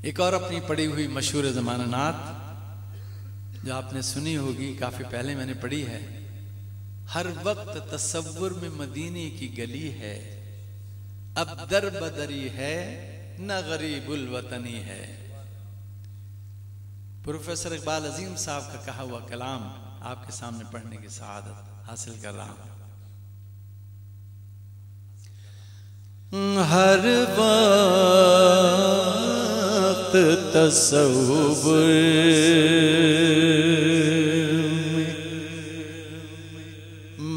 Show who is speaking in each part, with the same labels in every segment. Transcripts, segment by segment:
Speaker 1: ایک اور اپنی پڑھی ہوئی مشہور زمانہ نعت جو آپ نے سنی ہوگی، کافی پہلے میں نے پڑھی ہے. ہر وقت تصور میں مدینے کی گلی ہے، اب در بدری ہے نہ غریب الوطنی ہے. پروفیسر اقبال عظیم صاحب کا کہا ہوا کلام آپ کے سامنے پڑھنے کی سعادت حاصل کر رہا ہوں. ہر وقت تصور میں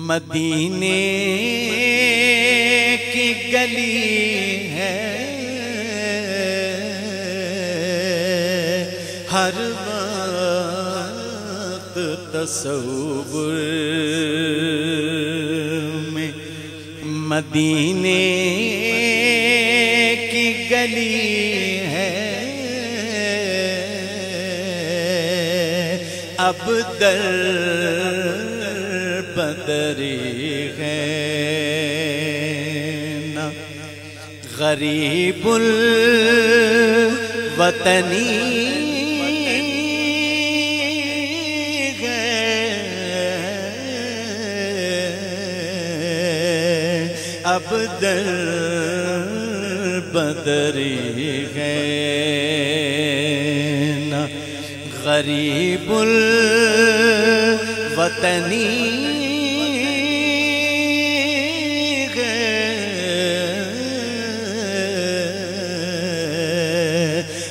Speaker 1: مدینے کی گلی ہے، ہر وقت تصور میں مدینے کی گلی ہے، اب در بدری ہے نا غریب الوطنی ہے، اب در بدری ہے نا غریب الوطنی ہے،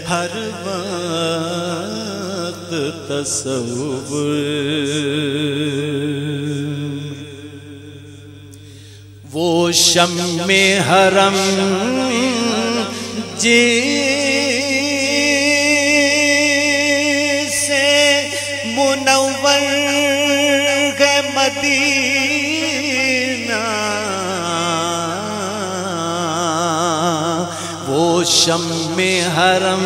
Speaker 1: ہر وقت تصور. وہ شمع حرم جسے منور ہے مدینہ، وہ شمع حرم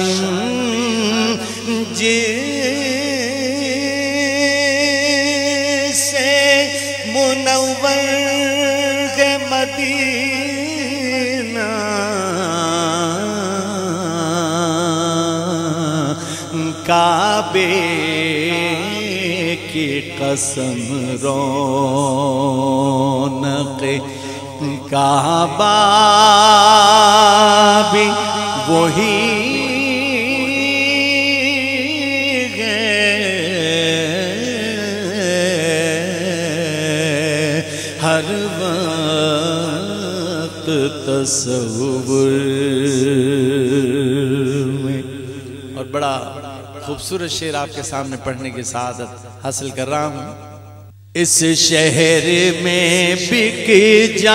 Speaker 1: جسے منور مدینہ، کعبے کی قسم رونق کعبہ بھی وہی ہے، ہر وقت تصور میں. اور بڑا خوبصورت شعر آپ کے سامنے پڑھنے کی سعادت حاصل کر رہا ہوں. اس شہر میں بک جاتے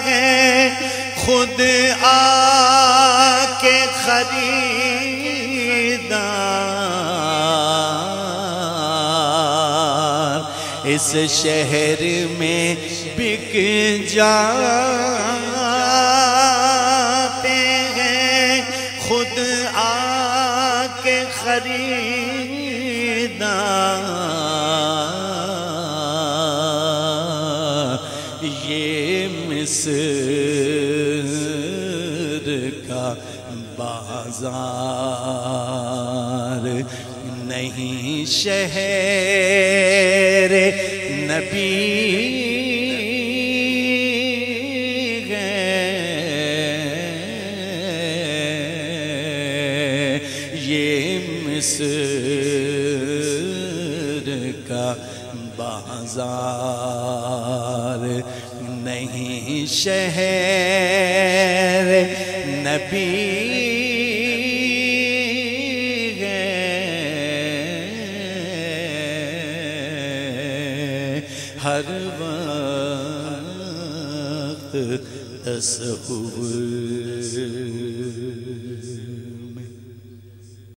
Speaker 1: ہیں خود آ کے خریدار، اس شہر میں بک جاتے ہیں خود آ کے خریدار. یہ مصر کا بازار نہیں شہر نبی ہے، یہ مصر کا بازار نہیں شہر نبی ہے، ہر وقت تصور.